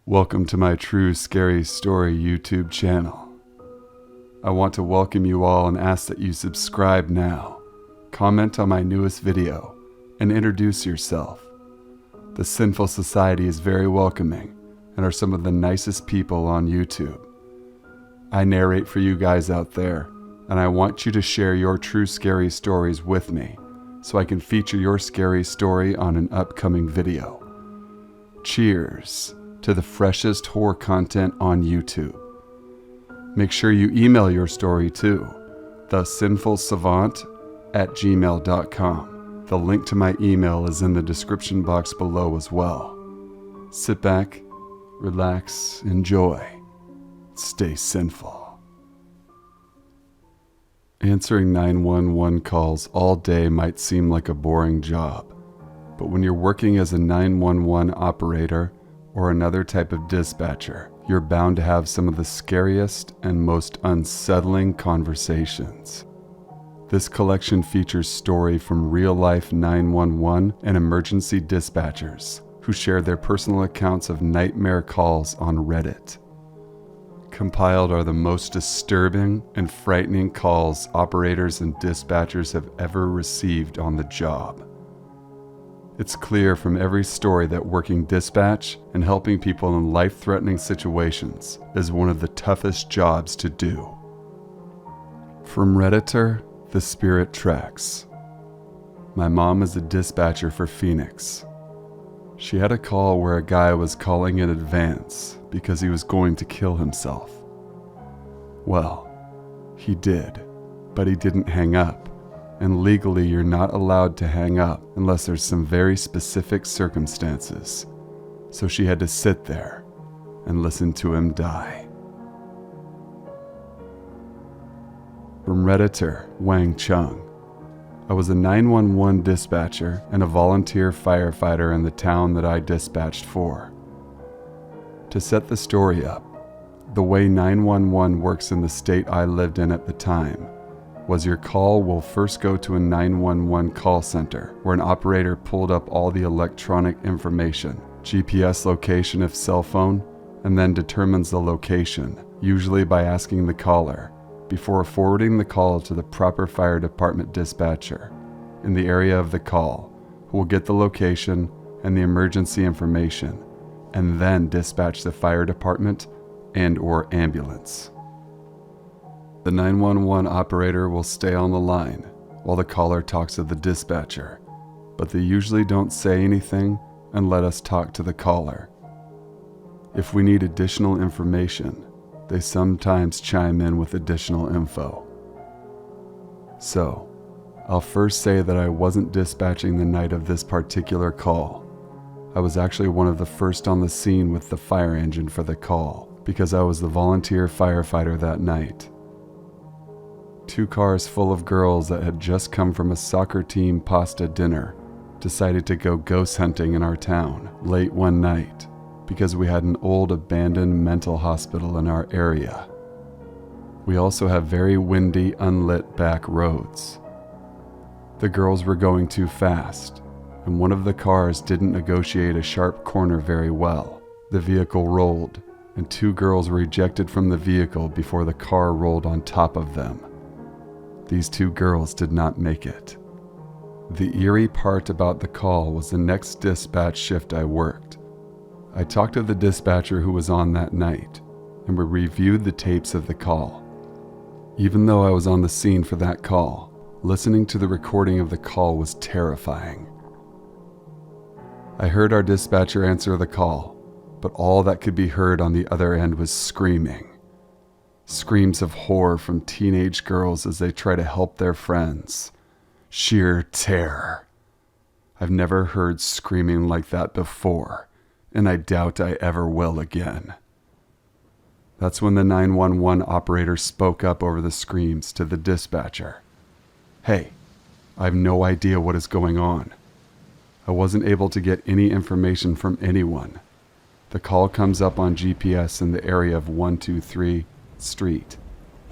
Welcome to my True Scary Story YouTube channel. I want to welcome you all and ask that you subscribe now, comment on my newest video, and introduce yourself. The Sinful Society is very welcoming and are some of the nicest people on YouTube. I narrate for you guys out there, and I want you to share your true scary stories with me so I can feature your scary story on an upcoming video. Cheers to the freshest horror content on YouTube. Make sure you email your story to thesinfulsavant@gmail.com. The link to my email is in the description box below as well. Sit back, relax, enjoy. Stay sinful. Answering 911 calls all day might seem like a boring job, but when you're working as a 911 operator or another type of dispatcher, you're bound to have some of the scariest and most unsettling conversations. This collection features story from real-life 911 and emergency dispatchers who share their personal accounts of nightmare calls on Reddit. Compiled are the most disturbing and frightening calls operators and dispatchers have ever received on the job. It's clear from every story that working dispatch and helping people in life-threatening situations is one of the toughest jobs to do. From Redditor, The Spirit Tracks. My mom is a dispatcher for Phoenix. She had a call where a guy was calling in advance because he was going to kill himself. Well, he did, but he didn't hang up. And legally you're not allowed to hang up unless there's some very specific circumstances. So she had to sit there and listen to him die. From Redditor, Wang Chung. I was a 911 dispatcher and a volunteer firefighter in the town that I dispatched for. To set the story up, the way 911 works in the state I lived in at the time was your call will first go to a 911 call center where an operator pulled up all the electronic information, GPS location if cell phone, and then determines the location, usually by asking the caller, before forwarding the call to the proper fire department dispatcher in the area of the call, who will get the location and the emergency information, and then dispatch the fire department and/or ambulance. The 911 operator will stay on the line while the caller talks to the dispatcher, but they usually don't say anything and let us talk to the caller. If we need additional information, they sometimes chime in with additional info. So, I'll first say that I wasn't dispatching the night of this particular call. I was actually one of the first on the scene with the fire engine for the call because I was the volunteer firefighter that night. 2 cars full of girls that had just come from a soccer team pasta dinner decided to go ghost hunting in our town late one night because we had an old abandoned mental hospital in our area. We also have very windy, unlit back roads. The girls were going too fast, and one of the cars didn't negotiate a sharp corner very well. The vehicle rolled, and 2 girls were ejected from the vehicle before the car rolled on top of them. These 2 girls did not make it. The eerie part about the call was the next dispatch shift I worked. I talked to the dispatcher who was on that night, and we reviewed the tapes of the call. Even though I was on the scene for that call, listening to the recording of the call was terrifying. I heard our dispatcher answer the call, but all that could be heard on the other end was screaming. Screams of horror from teenage girls as they try to help their friends. Sheer terror. I've never heard screaming like that before, and I doubt I ever will again. That's when the 911 operator spoke up over the screams to the dispatcher. Hey, I have no idea what is going on. I wasn't able to get any information from anyone. The call comes up on GPS in the area of 123 Street.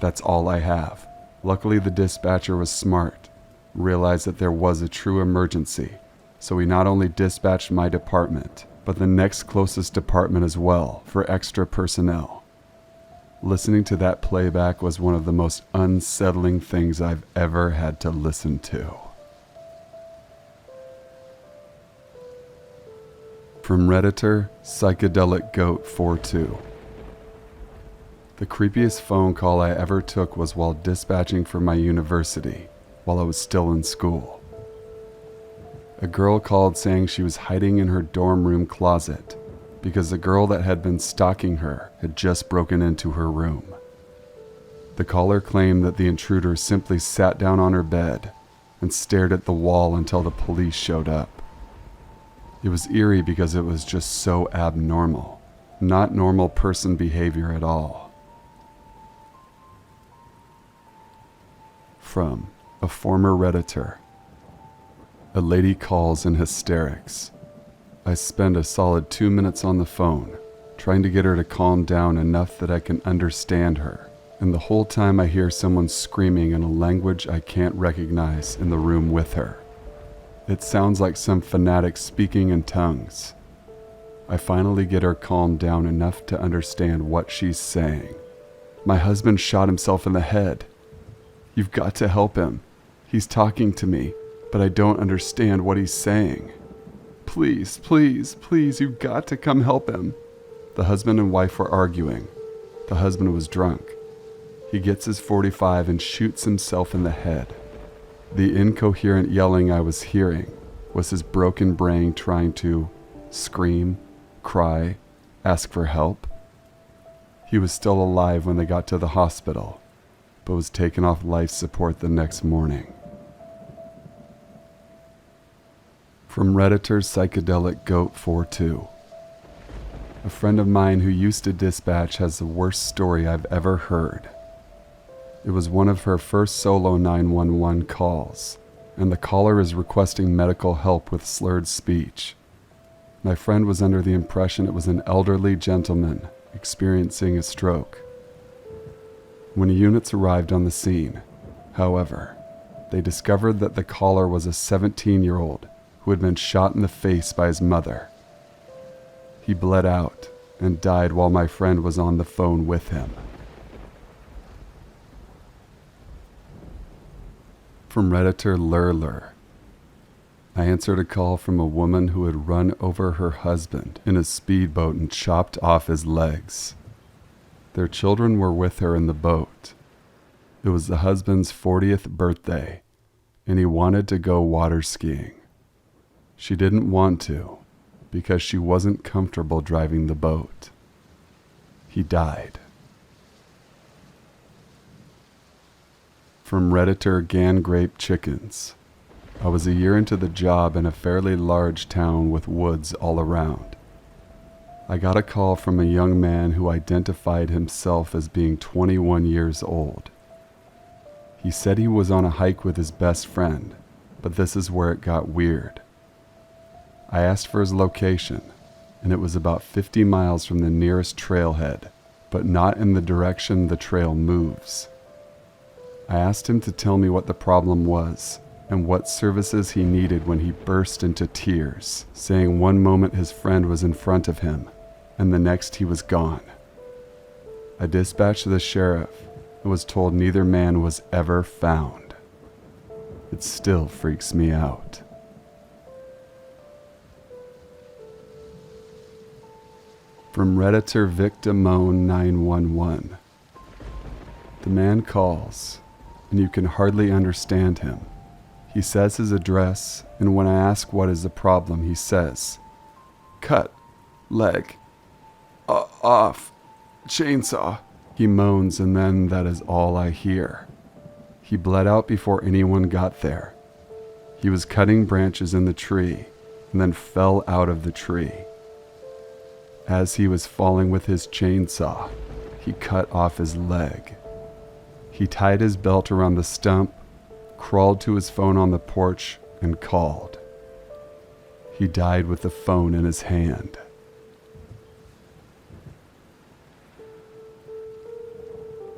That's all I have. Luckily, the dispatcher was smart, realized that there was a true emergency, so he not only dispatched my department, but the next closest department as well for extra personnel. Listening to that playback was one of the most unsettling things I've ever had to listen to. From Redditor, Psychedelic Goat 42. The creepiest phone call I ever took was while dispatching for my university while I was still in school. A girl called saying she was hiding in her dorm room closet because the girl that had been stalking her had just broken into her room. The caller claimed that the intruder simply sat down on her bed and stared at the wall until the police showed up. It was eerie because it was just so abnormal, not normal person behavior at all. From a former Redditor. A lady calls in hysterics. I spend a solid 2 minutes on the phone, trying to get her to calm down enough that I can understand her, and the whole time I hear someone screaming in a language I can't recognize in the room with her. It sounds like some fanatic speaking in tongues. I finally get her calmed down enough to understand what she's saying. My husband shot himself in the head. You've got to help him. He's talking to me, but I don't understand what he's saying. Please, please, please, you've got to come help him. The husband and wife were arguing. The husband was drunk. He gets his .45 and shoots himself in the head. The incoherent yelling I was hearing was his broken brain trying to scream, cry, ask for help. He was still alive when they got to the hospital, but was taken off life support the next morning. From Redditor Psychedelic Goat 42. A friend of mine who used to dispatch has the worst story I've ever heard. It was one of her first solo 911 calls, and the caller is requesting medical help with slurred speech. My friend was under the impression it was an elderly gentleman experiencing a stroke. When units arrived on the scene, however, they discovered that the caller was a 17-year-old who had been shot in the face by his mother. He bled out and died while my friend was on the phone with him. From Redditor Lurler. I answered a call from a woman who had run over her husband in a speedboat and chopped off his legs. Their children were with her in the boat. It was the husband's 40th birthday, and he wanted to go water skiing. She didn't want to because she wasn't comfortable driving the boat. He died. From Redditor Gangrape Chickens. I was a year into the job in a fairly large town with woods all around. I got a call from a young man who identified himself as being 21 years old. He said he was on a hike with his best friend, but this is where it got weird. I asked for his location, and it was about 50 miles from the nearest trailhead, but not in the direction the trail moves. I asked him to tell me what the problem was and what services he needed when he burst into tears, saying one moment his friend was in front of him, and the next he was gone. I dispatched the sheriff and was told neither man was ever found. It still freaks me out. From Redditor Victimone 911. The man calls, and you can hardly understand him. He says his address, and when I ask what is the problem, he says, "Cut, leg, off, chainsaw." He moans, and then that is all I hear. He bled out before anyone got there. He was cutting branches in the tree, and then fell out of the tree. As he was falling with his chainsaw, he cut off his leg. He tied his belt around the stump, crawled to his phone on the porch, and called. He died with the phone in his hand.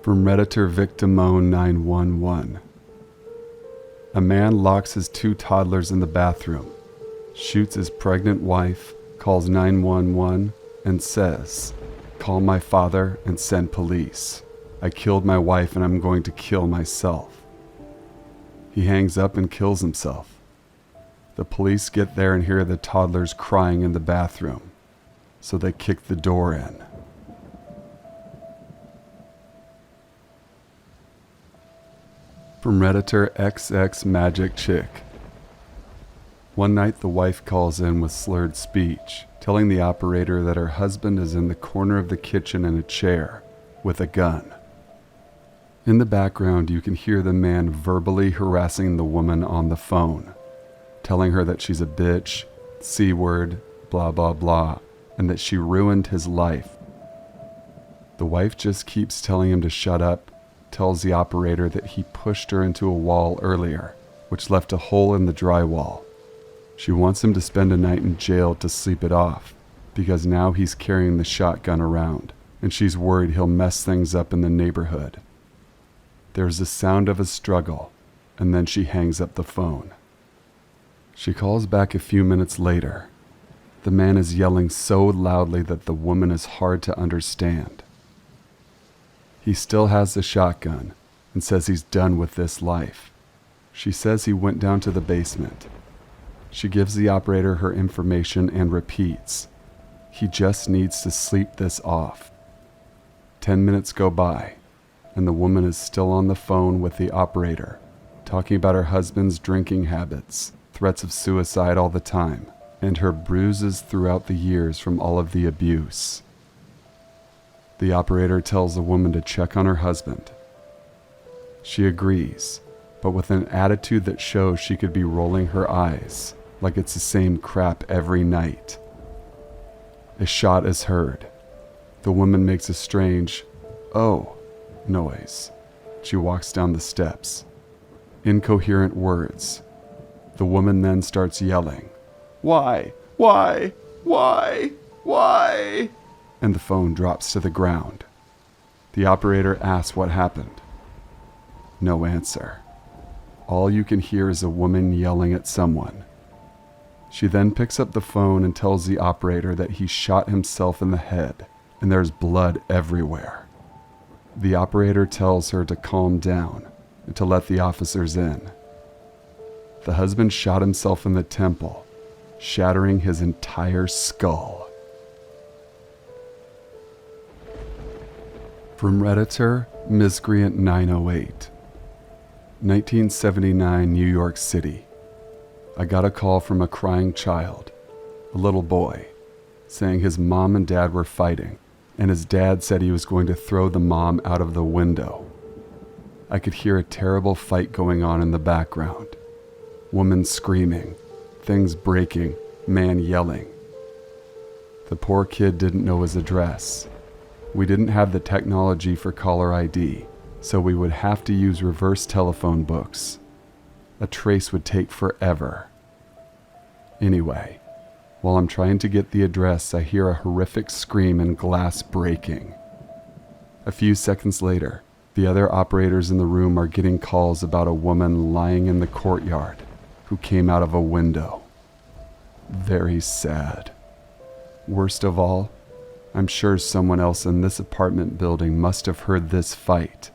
From Redditor Victimone 911. A man locks his 2 toddlers in the bathroom, shoots his pregnant wife, calls 911 and says, "Call my father and send police. I killed my wife and I'm going to kill myself." He hangs up and kills himself. The police get there and hear the toddlers crying in the bathroom, so they kick the door in. From Redditor XX Magic Chick. One night the wife calls in with slurred speech, telling the operator that her husband is in the corner of the kitchen in a chair with a gun. In the background you can hear the man verbally harassing the woman on the phone, telling her that she's a bitch, C-word, blah blah blah, and that she ruined his life. The wife just keeps telling him to shut up, tells the operator that he pushed her into a wall earlier, which left a hole in the drywall. She wants him to spend a night in jail to sleep it off, because now he's carrying the shotgun around, and she's worried he'll mess things up in the neighborhood. There's the sound of a struggle, and then she hangs up the phone. She calls back a few minutes later. The man is yelling so loudly that the woman is hard to understand. He still has the shotgun and says he's done with this life. She says he went down to the basement. She gives the operator her information and repeats, he just needs to sleep this off. 10 minutes go by, and the woman is still on the phone with the operator, talking about her husband's drinking habits, threats of suicide all the time, and her bruises throughout the years from all of the abuse. The operator tells the woman to check on her husband. She agrees, but with an attitude that shows she could be rolling her eyes, like it's the same crap every night. A shot is heard. The woman makes a strange, "oh" noise. She walks down the steps. Incoherent words. The woman then starts yelling, "Why? Why? Why? Why?" And the phone drops to the ground. The operator asks what happened. No answer. All you can hear is a woman yelling at someone. She then picks up the phone and tells the operator that he shot himself in the head and there's blood everywhere. The operator tells her to calm down and to let the officers in. The husband shot himself in the temple, shattering his entire skull. From Redditor Miscreant 908. 1979 New York City. I got a call from a crying child, a little boy, saying his mom and dad were fighting, and his dad said he was going to throw the mom out of the window. I could hear a terrible fight going on in the background. Woman screaming, things breaking, man yelling. The poor kid didn't know his address. We didn't have the technology for caller ID, so we would have to use reverse telephone books. A trace would take forever. Anyway, while I'm trying to get the address, I hear a horrific scream and glass breaking. A few seconds later, the other operators in the room are getting calls about a woman lying in the courtyard who came out of a window. Very sad. Worst of all, I'm sure someone else in this apartment building must have heard this fight,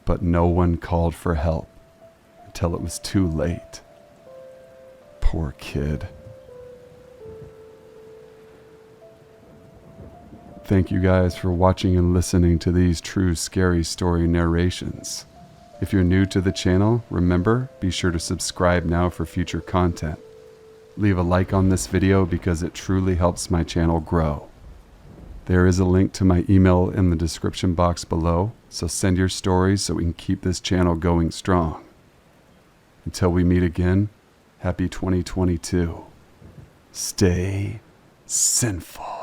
but no one called for help until it was too late. Poor kid. Thank you guys for watching and listening to these true scary story narrations. If you're new to the channel, remember, be sure to subscribe now for future content. Leave a like on this video because it truly helps my channel grow. There is a link to my email in the description box below, so send your stories so we can keep this channel going strong. Until we meet again, happy 2022. Stay sinful.